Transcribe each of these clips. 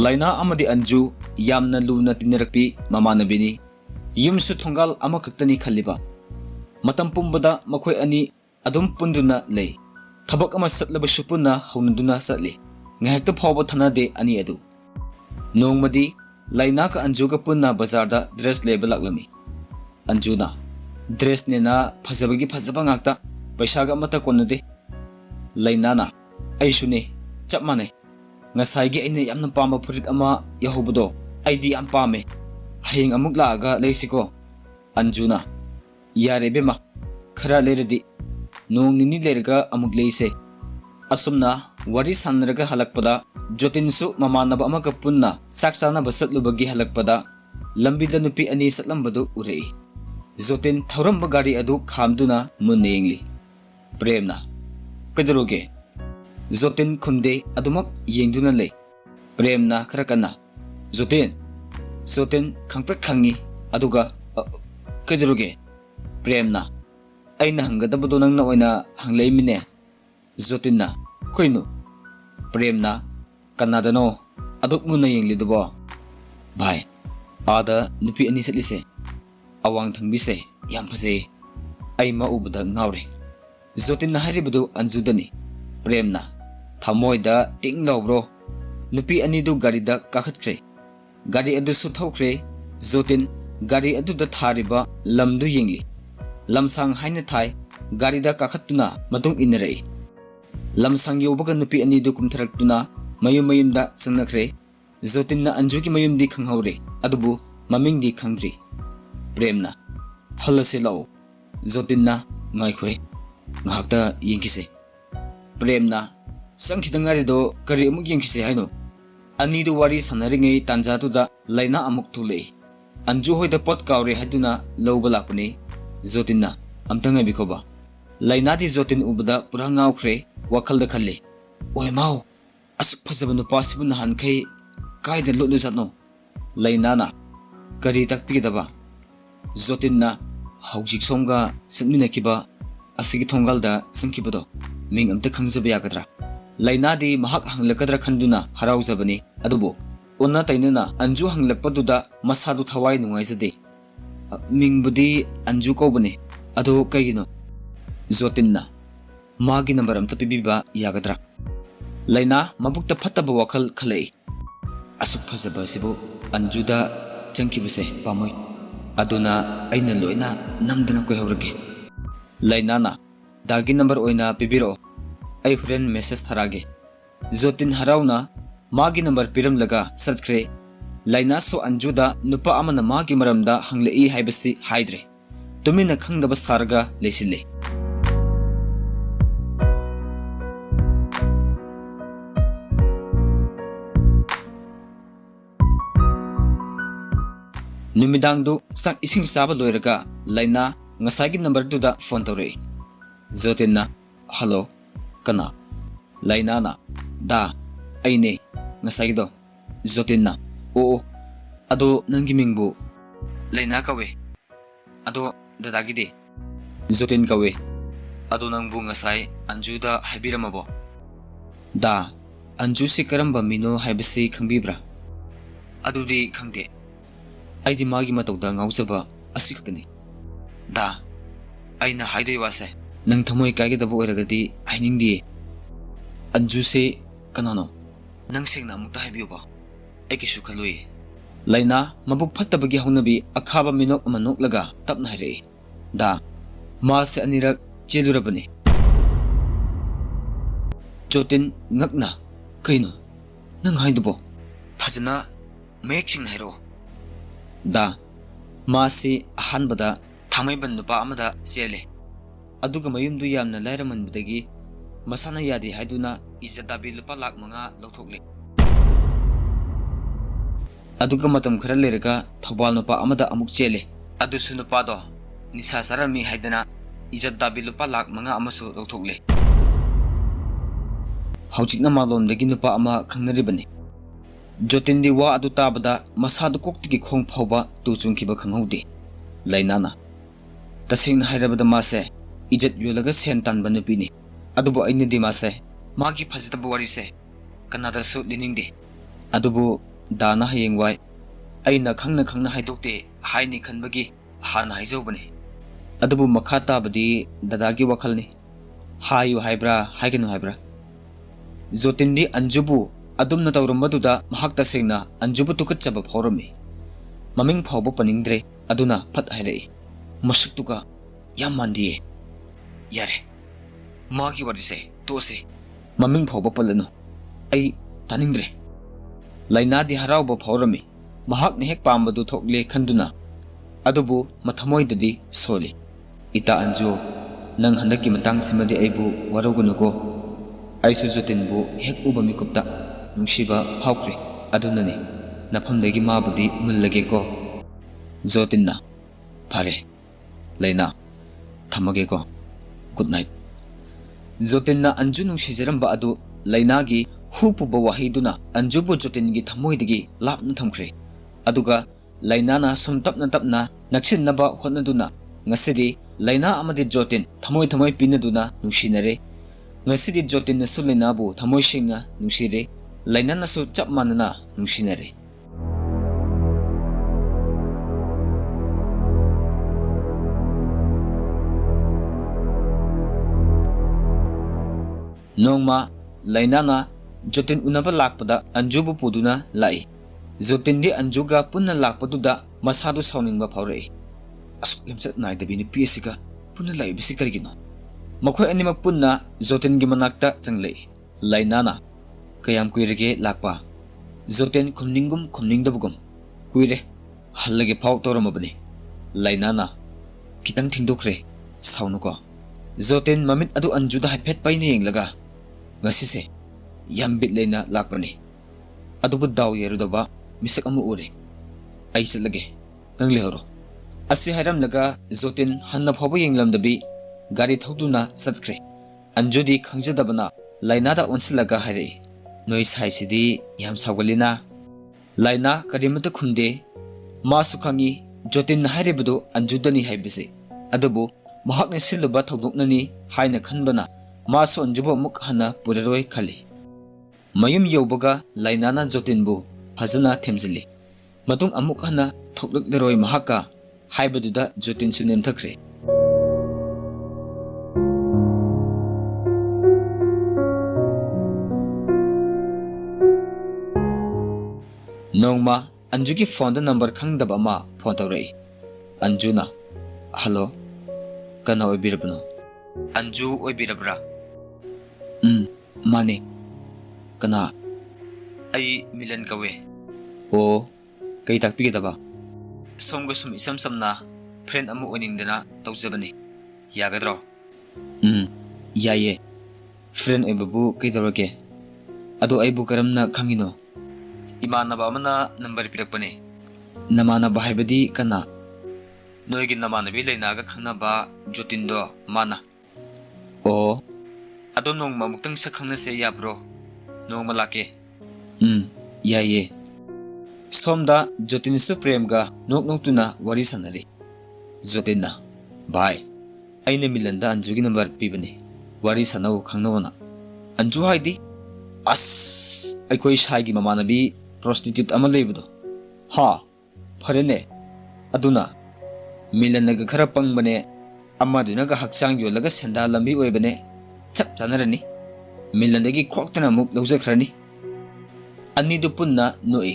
Laina amadi Anju yamna luna tinarakpi mamanabini yumsu thongal amakaktani khaliba matam pumbada makhoi ani adum punduna lei thabak ama satlaba shupuna haunaduna satli ngahekta phawba thanade ani adu nongmadi Laina ka Anju ka punna bazar da dress leba laklami Anjuna dress nena phajabagi phajaba ngakta paisa ga mata konade Laina na aisune chap mane ngasai gi aina yamna pamba furit ama yahubudo aidi am pame hayeng amuk laaga leisiko Anjuna yare bema khara leredi nong nini lerga amuk leise asumna wari sanraga halakpada Jotinsu mamanaba amaka punna saksana basatlubagi halakpada lambida nupi ani satlambadu urei Jotin thoramba gari adu khamduna munengli premna kadaroge Jotin khumde adumak yengduna lei premna kharakana Jotin khangpek khangi aduga kadaroge premna aina hangadabadu nangna oina hanglei mine Jotinna koinu premna kanadano aduk muna yengli dubo bhai ada nupi ani satlise awang thangbise yam phase ai ma ubada ngawre Jotin na haribudu Anjudani premna thamoida ting lawbro nupi ani du gari da kakhatkre gari adu su thaukhre Jotin gari adu da thariba lamdu yengli lamsang haina thai gari da kakhatuna matung inrei lamsang yobaga nupi ani du kumtharaktuna mayum da sangnakre Jotin na Anju ki mayum di khanghaure adubu maming di khangdri premna halase lao Jotin na ngaikhoi ngakta yengkise premna sangkhidangari do kari amuk yengkise haino ani du wari sanaringai tanja tu da Laina amuk thulei Anju hoida pot kaure haduna lobala puni Jotin na amtangai bikoba Laina di Jotin ubada pura ngaukhre wakhal da khalle oi mau asuk phajaba nupa sibu nahan khai kaida lotlu zatno Laina na kari takpigidaba Jotin na haujik somga sitminakiba asigi thongalda sangkibado ming amta khangjaba yagadra Laina di mahak hanglakadra khanduna haraujabani adubo onna tainana Anju hanglakpaduda masadu thawai nungaisade mingbudi Anju kobane ado kaigino Jotin na magi number amta pibiba yagadra Laina mabukta phattaba wakhal khalei asuk phajaba sibu Anjuda changkibase pamoi aduna aina loina namdana koi haurage Laina na dagi number oina pibiro ai huren message tharage Jotin harauna magi number piram laga satkhre Laina so Anjuda nupa amana magi maramda hanglei haibasi haidre tumina khangdaba sarga leisile Numidangdu sak ising saba loiraga Laina ngasagi number duda phone tawrei Jotin na hello kana Laina na da aine ngasagi do Jotin na oo ado nangi mingbu Laina kawe ado dadagi de Jotin kawe ado nangbu ngasai Anjuda haibiramabo da Anju si karamba mino haibasi khangbibra adudi khangde aidi magi matauda ngaujaba asikhtani da aina haidai wase nang thamoi kaigedaba oiragadi hainingdi Anju se kanano nang sengna amukta haibiyuba aikisu khaloi Laina mabuk phattabagi haunabi akhaba minok amanok laga tapna hairei da ma se anirak chelurabani Jotin ngakna kaino nang haidubo phajana mayekching hairo da masi ahanbada thamaiban nupa amada sele aduga mayumdu yamna lairamanbudagi masana yadi haiduna izadabi lupa lakh manga lothokle aduga matam khara lerega thobal nupa amada amuk chele adusu nupa do nisa sarami haidana izadabi lupa lakh manga amasu lothokle haujikna malomdagi nupa ama khangnaribani Jotin di wa adu tabada masadu koktigi khong phawba tu chungkiba khanghaude Laina na tasing hairabada mase ijat yulaga sen tanba nupini adubo aini di mase magi phajitaba wari se kanada su liningde adubu दाना हयेंवाई अैना खंगना खंगना हाइदोक्ते हाइनि खनबगी हाना हाइजौबने अदुबु मखा ताबदी दादागी वखलनी हायु हाइब्रा हाइगनु हाइब्रा जोतिनदी अंजुबु अदुमना तौरमबदुदा महक तसेंगना अंजुबु तुकच्चब फौरमी ममिंग फावबो पनिंद्रे अदुना फत हाइरई मसक्तुका याम मानदिए यारे मागी वरिसे तोसे ममिंग फावबो पलनु अई तानिंद्रे लाइनादी हरावबो फौरमी महकने हेक पामबदु थोकले खंदुना अदुबु मथमोइददी सोली इता अंजु नंग हंदकी मतंगसिमदि अइबु वरगुनुको आइसु जोतिनबु हेक उबा मिकुप्ता नुंसिबा फावख्रे अदुननी नफमदगी माबुदी मुल्लगेको जोतिनना फारे लाइना थमगेको गुड नाइट जोतिनना अंजु नुंसिजरंबा अदु लाइनागी हुपुबा वाहिदुना अंजुबु जोतिनगी थमोइदगी लापना थमख्रे अदुगा लाइनाना सुम तपना तपना नक्सिनबा होनदुना ngасidi laina amadi jotin thamoi thamoi pinaduna nungsinare ngасidi jotin na sulina bu thamoi singna nungsire laina na su chap manana nungsinare nongma laina na jotin unaba lakpada anjubu puduna lai jotin di anjuga punna lakpaduda masadu sauningba phaurai asuk lemchat naidabini piesiga punna lai bisi karigino makhoi animak punna joten gi manakta changlei lainana kayam kuirege lakpa joten khumningdabugum kuire hallage phau toramabani lainana kitang thingdokre saunuko joten mamit adu anjuda haiphet paine yenglaga ngasise yambit leina lakpani adubu daw yerudaba misak amu ure ai chalage nang lehoro asi hairam laga jotin hanna phobo yenglamdabi gari thokduna satkhre anjudi khangjadabana laina da onsilaga haire noi saisidi yam sawgalina laina karimata khumde ma sukhangi jotin hairebudu anjudani haibise adubu mahakne siluba thokdoknani haina khanbana ma so anjubo muk hana puraroi khali mayum yobaga laina na jotinbu phajana themjili matung amuk hana thoklukleroi mahaka हाइबदुदा जोतिन सुनेम थखरे नोंमा अंजु की phone दा number खंगदब अमा phone तौरई Anjuna hello कना ओइबिरबनो अंजु ओइबिरब्रा माने कना आई मिलन कवे ओ कई ताकपिगदबा सोमगो सुम इसम समना फ्रेंड अमु ओनिंगदना तौजबनी यागद्रो याये फ्रेंड एबबु कइदरगे अदो आइबु करमना खंगिनो इमानबा अमना नंबर पिरकपने नमानबा हाइबदी कना नोइगी नमानबी लेनागा खंगनाबा जोतिनदो माना ओ अदो नोंगमा मुक्तंग सा खंगनसे याब्रो नोंगमा लाके याये सोमदा जोतिनसु प्रेमगा नोकनोक्तुना वारी सनरी जोतिना भाई अइने मिलनदा अंजुगी नंबर पीबने वारी सनौ खंगनवना अंजु हाइदी अस अइकोई साइगी ममानबी प्रोस्टिट्यूट अमा लेबदो हा फरेने अदुना मिलनगा खरा पंगबने अमादुनागा हक्सांग योलगा सेंदा लंबी ओइबने चप जानरनी मिलनदगी खोक्तना मुक लौजखरनी अनिदु पुन्ना नोई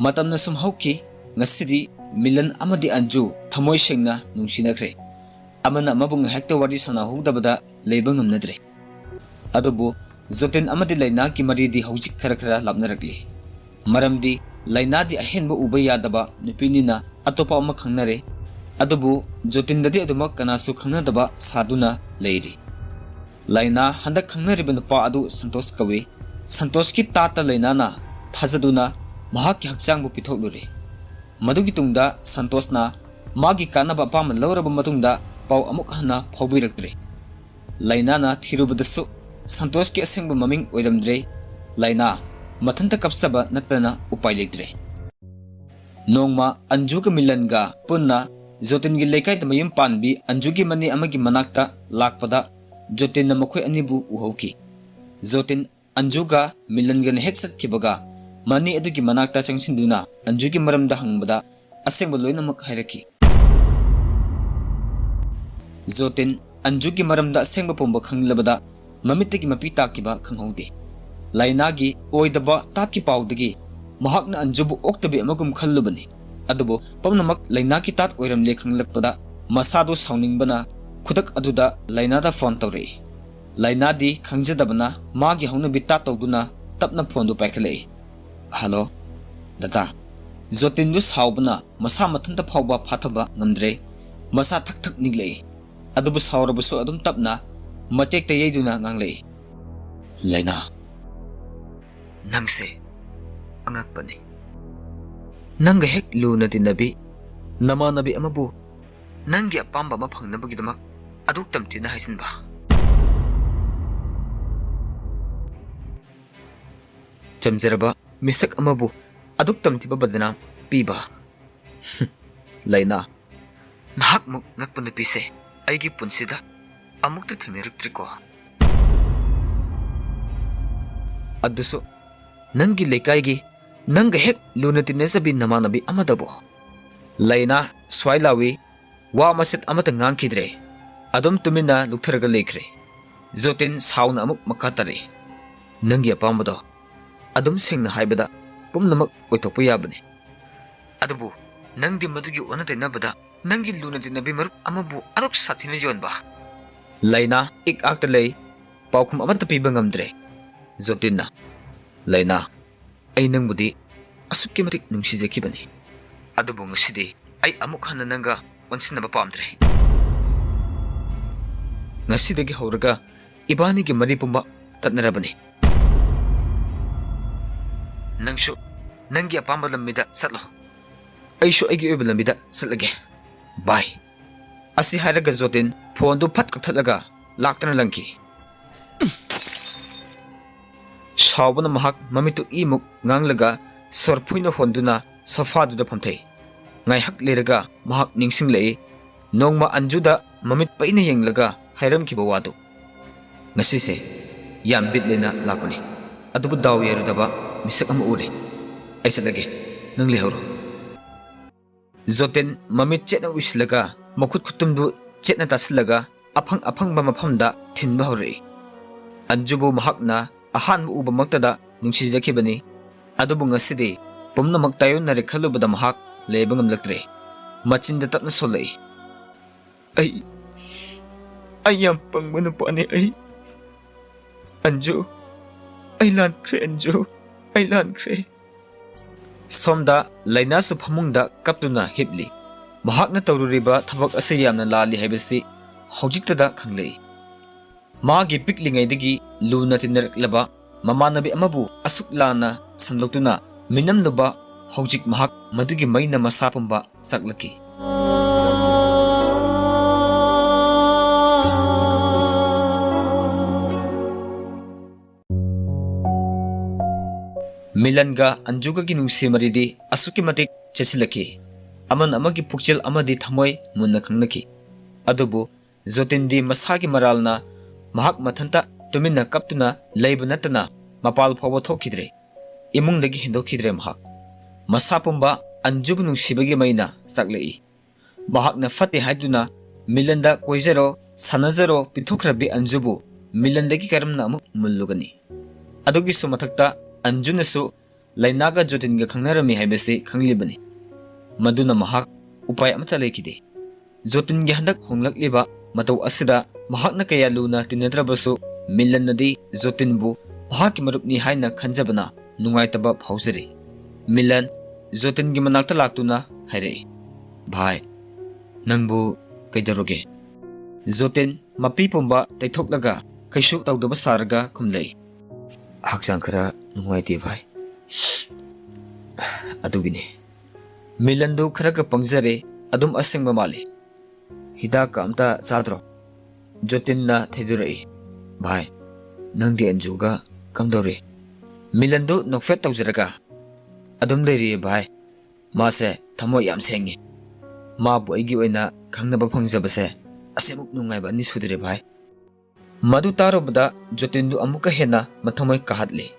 मतमना सुम हौकी ngасidi मिलन अमदि अंजु थमोय सेंगना नुंसिनखरे अमना मबुंग हेक्ट वारी सना होदबदा लेबंग नमनद्रे अदुबु जोतिन अमदि लाइना की मरीदी हौजिक खरा खरा लाबनरकली मरमदी लाइना दि अहेनबो उबा यादबा नुपिनिना अतोपा अमा खंगनरे अदुबु जोतिन ददि अदुमक कनासु खंगनदबा सादुना लेरी लाइना हंदक खंगनरिबन नुपा अदु संतोष कवे संतोष की ताता लाइनाना थाजदुना महाकी हक्चांग बु पिथोकलुरे मदुगी तुंगदा संतोषना मागी कानबा पाम लौरब मतुंगदा पाव अमुक हना फौबिरक्त्रे लाइनाना थिरुबदसु संतोष के असेंग ममिंग ओइरमद्रे लाइना मथंत कपसबा नतना उपाय लेद्रे Nongma अंजुगा मिलनगा पुन्ना जोतिनगी लेकाय तमयम पानबी अंजुगी money अमगी मनाक्ता लाकपदा जोतिन मखोय अनिबु उहौकी जोतिन अंजुगा मिलनगन Keck सत्खिबगा Mani adugi manakta changsinduna Anjugi maramda hangbada asengba loinamak hairaki. Zotin Anjugi maramda asengba pomba khanglabada mamitagi mapi takiba khanghaude. Lainagi oidaba tatki paudagi mahakna Anjubu oktabi amagum khallubani. Adubo pamnamak lainaki tat oiramle khanglakpada masado sauningbana kudak aduda lainada phone tawre. Lainadi khangjadabana magi hauna bitat tawduna tapna phone do paikhale. Hello, Dada. Zotin du saubana masa mathanta phawba phathaba ngamdre masa thak thak niglei. Adubu saurabusu adum tapna matek te yeiduna nganglei. Laina. Nangse angakpani. Nanga hek luna tinabi nama nabi amabu nangi apamba maphangnabagidama aduk tamtina haisinba. Chamjaraba misak amabu aduk tamtiba badana piba. Laina nahak muk ngakpana pise aigi punsida amukta thengniriktriko. Adusu nangi lekaigi nanga hek luna tinasabi nama nabi amadabo. Laina swailawi wa masit amata ngangkidre adum tumina luktharga lekre. Zotin sauna amuk makatare. Nangi apamado adum sengna haibada pumnamak oitokpa yabane. Adubu nangdi madugi ona tainabada nangi luna tinabi marup amabu aduk sathina yonba. Laina ik akta lei paukhum amata piba ngamdre. Zotinna Laina ay nangbudi asukki matik nungsijakibani. Adubu ngasidi ay amuk hana nanga wansinaba pamdre. Ngasidagi hauraga ibanigi mari pumba tatnarabani. Nangshu nangi apamba lambida satlo. Aishu aigi oiba lambida satlage. Bye. Asi hairaga Zotin phone du phat kakthatlaga laktana langki. Saubana mahak mamitu imuk nganglaga sorphuina honduna sofaduda phamthei. Ngai hak leraga mahak ningsinglei nongma Anjuda mamit paina yenglaga hairamkiba wadu. Ngasise yam bitlena lakuni. Adubu daw yarudaba misak ama ure. Ay sadage nang lihoro. Zotin mamit chetna wislaga makut kutumdu chetna tasilaga apang ba maphamda thinba hore. Anjubu mahakna ahan uba magtada nungsijakibani. Adubu ngasidi pumnamak tayo na rekhalubada mahak leba ngamlaktre. Machinda tatna solay. Ay yam pangmano po ani ay. Anju ay lankre Anju ay lankre. Somda Laina su phamungda kaptuna hipli. Mahak na tawruriba thabak ase yamna lali haibasi hojiktada khanglei. Magi piklingaidagi luna tinaraklaba mamanabi amabu asuk lana sanloktuna minamnuba hojik mahak madugi maina masapamba saklaki. Milanga Anjuga gi nungsi maridi asuki matik chesilaki. Aman amagi pukchel amadi thamoi munna khangnaki. Adubu Zotindi masagi maralna mahak mathanta tuminna kaptuna leiba natana mapal phawa thokidre. Imungdagi hindokidre mahak. Masapumba Anjubu nungsibagi maina saklei. Mahakna fati haiduna Milanda koizero sanazero pithokrabi Anjubu Milandagi karamna amuk mullugani. Adugi sumathakta Anjunasu Lainaga Zotinga khangnarami haibasi khanglibani. Maduna mahak upay amata lekide. Zotingi handak honglakliba matau asida mahakna kaya luna tinadrabasu Milanadi Zotinbu mahaki marupni haina khanjabana nungaitaba phawjari. Milan Zotingi manakta laktuna haire. Bhai nangbu kaidaroge. Zotin mapi pumba taithoklaga kaishu tawdaba saraga kumlei. Hakjang khara nungaiti bhai. Adugini. Milandu kharaga pangjare adum asengba mali. Hidak amta chadro. Jotinna thaidurai. Bhai nangdi Anjuga kamdore. Milandu nokfet tawjaraga adum leiri bhai. Mase thamo yam sengi. Mabu aigi oina khangnaba phangjabase asemuk nungaiba ni sudire bhai. Madu tarobada Jotindu amuka hena mathamoi kahatli.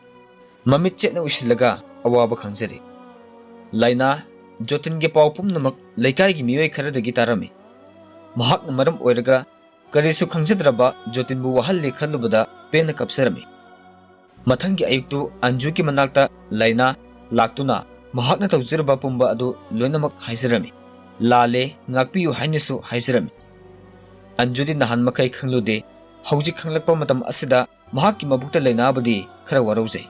Mamit chetna usilaga अवाब खंगजरी लाइना जोतिन के पाव पुमनमक लेकाई की मियोय खरदगी तारमी महाक मरम ओइरगा करिसु खंगजद्रबा जोतिन बु वहल खल्लुबदा pen कपसरमी मथंगी अयुक्तु Anju की मनाक्ता लाइना लाक्तुना महाकना तौजरबा पुंबा अदु लोइनमक हाइजरमी लाले ngakpiyu hainasu haizrami anjudi nahan makai khanglude hauji khanglakpa matam asida mahakki mabukta lainabadi khara waraujai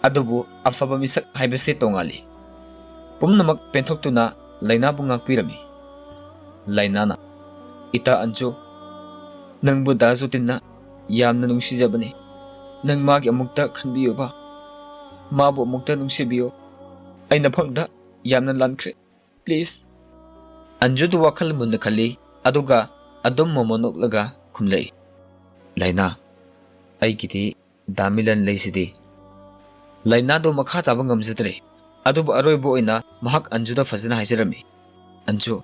adubu afaba misak haibase tongali pumnamak penthoktuna lainabu ngakpirami lainana ita anju nangbu dazutinna yamna nungsijabani nang magi amukta khanbiyo ba mabu amukta nungsibiyo aina phamda yamna lankhre please अंजुदु वखल मुन्न खली अदुगा अदुम मोमोनोक लगा खुमलई लाइना अइगिदि दामिलन लैसिदि लाइना दो मखा ताब ngमजद्रे अदुब अरोइबो ओइना महक अंजुदा फजना हाइजरमी अंजु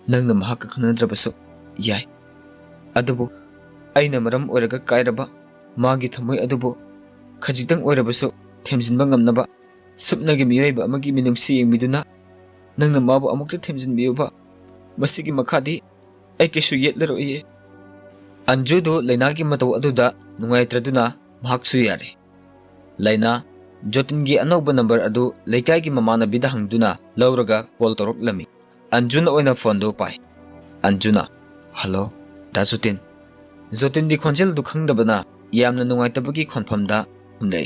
नंग महक खनद्रबसु याय अदुबु अइना मरम ओरगा कायरबा मागी थमोय अदुबु खजितंग ओरबसु थेमजिनबा ngमनबा सुपनगी मियोयबा अमगी मिनुंगसि येंमिदुना नंगना माबु अमुक्ता थेमजिनबियोबा मसिगी मखादी ऐ केसु येतलरोइये अंजुदो लाइनागी मतौ अदुदा नुंगाइत्रदुना महकसु यारे लाइना जोतिनगी अनौबा नंबर अदु लेकाइगी ममानबिदा हंगदुना लौरगा कॉल तौरक्लमी अंजुना ओइना फोनदो पाइ अंजुना हेलो दाजुतिन जोतिनदी खोंजेल दु खंगदबना यामना नुंगाइतबगी खोनफमदा हुनलै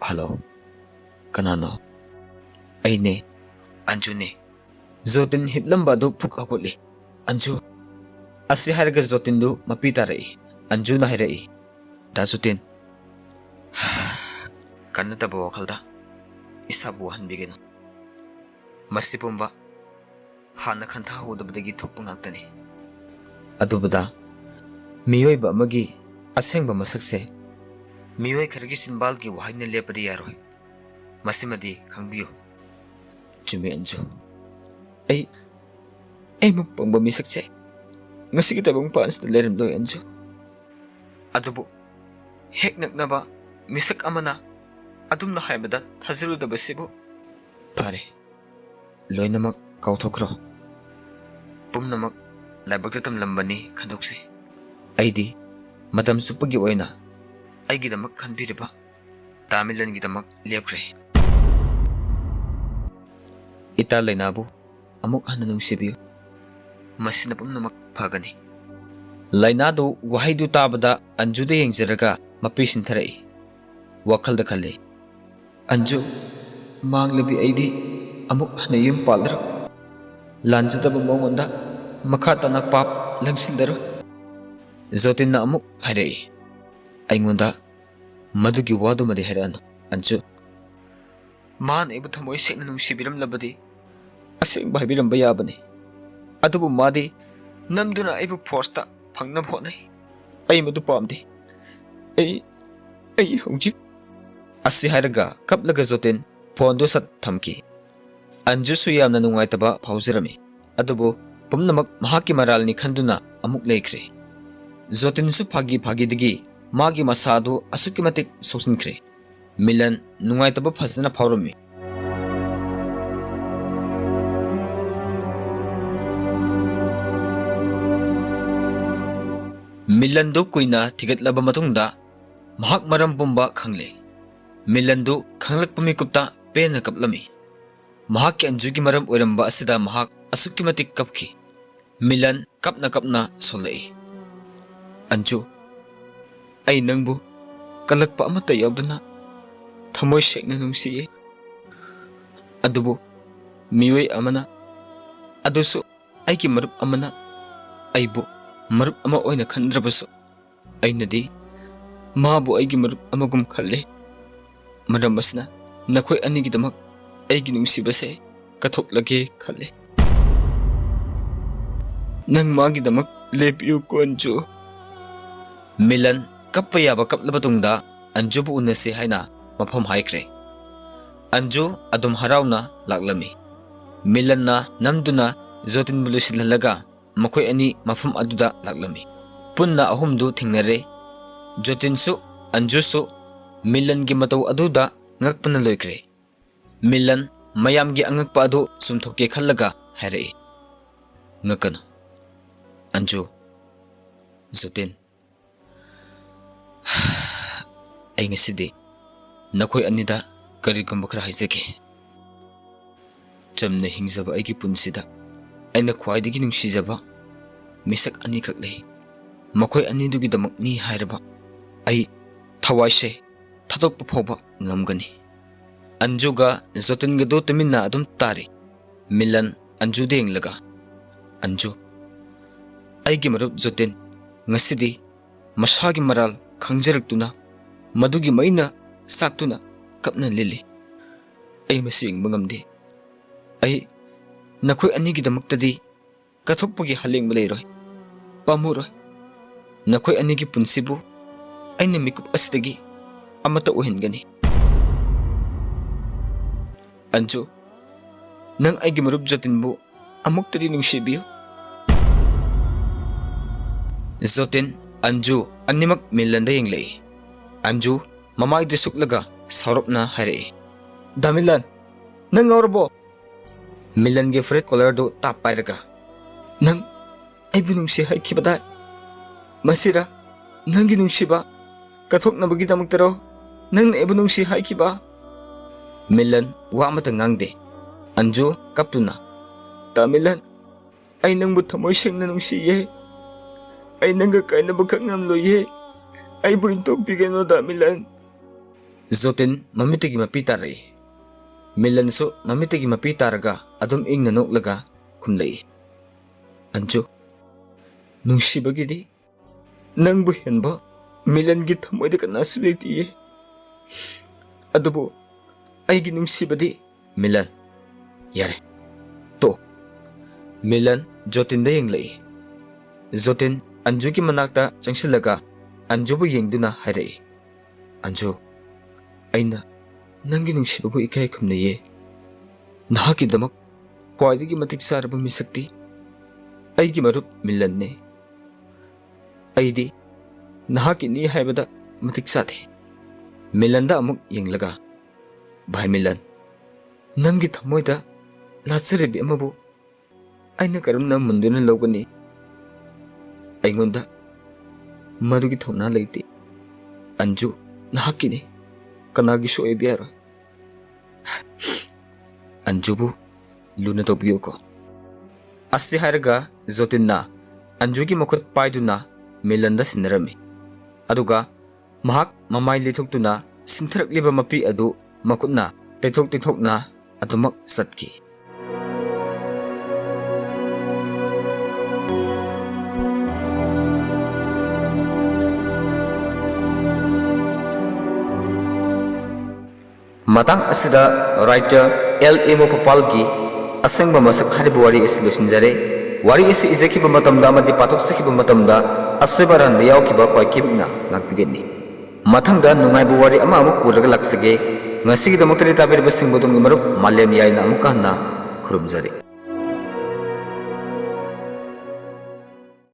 हेलो कनानो अइने अंजू ने जोतिन हिटलंबा दो फुक हकोली अंजू असि हारगा जोतिन दो मपी तारई अंजू ना हारई दाजुतिन कन्नतब वखलदा इसाबु हनबिगेनो मसिपुंबा हाना खंथा होदबदगी थोकप ngakतनी अदुबदा मियोयबा अमगी असेंगबा मसकसे मियोय खरगी सिनबालगी वहाइना लेपदि यारोय मसिमदी खंगबियो चुमे अंजू ऐ मुपंबा मिसकसे ngasi tabang paans na lerim doy anju adubu hek naknaba misak amana adum na haibada thaziru da basibu pare loinamak kauthokro pumnamak laibakta tam lambani khandokse aidi matam supagi oina aigi damak khanbiriba tamilan gi damak lepre ita lainabu amuk hana nungsibiyo masina pumnamak Phagni लाइनादो वहाइदु ताबदा अंजुदे यंगजरगा मपी सिंथरई वखलद खले अंजु मांगलबी ऐदी अमुक हने यम parlour लांजदब मोंगोंदा मखातना पाप लंगसिलदरो जोतिनना अमुक हाइरई अइंगोंदा मदुगी वादु मदे हाइरानो अंजु मान एबु थमोय सेकना नुसिबिरम लबदी असेंग भाइबिरम बयाबने अदुबु मादी नमदुना आइबु फोर्सता फंगना फोनै आई मदु पामदे आई हौजिक असि हाइरगा कपलगा जोतेन फोनदो सत थमकी अंजुसु यामना नुंगाइतबा फाउजरमी अदुबु पुमनमक महाकी मरालनि खंदुना अमुक लेख्रे जोतेनसु फागी मागी मसादो असुकी मतिक सोसनख्रे मिलन नुंगाइतबा फजना फावरमी मिलनदो कुइना थिगतलबा मतुंगदा महक मरम पुंबा खंगले मिलनदो खंगलकपा मिकुप्ता पेना कपलमी महक अंजुगी मरम ओइरंबा असिदा महक असुकी मतिक कपखी मिलन कपना सोलई अंजु आई नंगबु कलकपा अमता यावदना थमोय सेकना नुंसिये अदुबु मियोय अमना अदुसु आइकी मरुप अमना आइबु मरुप अमा ओइना खंद्रबसु अइनदी माबु आइगी मरुप अमगुम खल्ले मरम असना नखोय अनिगी दमक आइगी नुंसिबसे कथोकलगे खल्ले नंग मागी दमक लेपियु कोंजु मिलन कप्पा याबा कपलबतुंगदा अंजुबु उनसे हाइना मफम हाइख्रे अंजु अदुम हराउना लाक्लमी मिलनना नमदुना जोतिन बुलुसिललगा मखोय अनि मफम अदुदा लाक्लमी पुन्ना अहुमदु थिंगनरे जोतिनसु अंजुसु मिलन गी मतौ अदुदा ngakpana loikre मिलन मयामगी अंगकपा अदु सुमथोके खल्लगा हायरई ngakano Anju Zutin ai ngasidi nakoi anida karigumba khara haizake chamna hingjaba aigi punsida aina khwaidigi nungsijaba misak ani khak lei makoi ani dugi damak ni hairaba ai thawaise thadokpa phoba ngamgani Anjuga Zutin ga do tuminna adum tari Milan Anju deng laga Anju aigi marup Zutin ngasidi masagi maral khangjarak madugi maina saktuna kapna lili ai masing bangamdi ai nakoi anigi damaktadi kathokpagi haleng leiroi pamuroi nakoi anigi punsibu aina mikup asdagi amata uhingani Anju nang aigi marup Zutin bu amuktadi nungsibiyo Zutin Anju animak Milan da yenglei Anju mamai disuk laga sauropna hairei Damilan nang orbo Milan ge fred collar do tap pairaga nang ai binungsi hai kibada masira nang ginungsiba kathok na bagi damaktaro nang ebunungsi hai kiba Milan wa amata ngangde Anju kaptuna Damilan ai nang bu thamoy sengna nungsiye ai nangga kaina bakak ngamloye ai bu intok bigeno Damilan Zutin mamitigi mapitarai Milan so mamitigi mapitaraga adum ingna noklaga khumlei Anju nungsibagidi nang bu henba Milan gi thamoy da kana subetiye adubo ai gi nungsibadi Milan yare to Milan Zutin da yenglei Zutin Anju ki manakta changsilaga Anju bu yengduna hairei Anju aina nangi nungsibabu ikai khumnaye nahaki damak khwaidigi matik saraba misakti aigi marup Milan ne aidi nahaki ni haibada matik sathe Milan da amuk yenglaga bhai Milan nangi thamoida latsarebi amabu aina karamna munduna logani aingonda madugi thona leite Anju nahakini kanagi so ebiara Anjubu luna tobiyo ko asti hairaga Zutinna Anjugi mokot paiduna Milanda sinarami aduga mahak mamai lithoktuna sintharakliba mapi adu makutna tethokna adumak satki Matang asida writer L.A. Mopapalgi asengba masak haribu wari isi lusinjare wari isi izakiba matamda amadi patok sakiba matamda aswebaran bayau kiba kwai kibigna ngakpigeni mathangda nungaibu wari ama amuk puraga laksage ngasigi damuktari tabir basing bodum marup malem yaina amukana khurumjare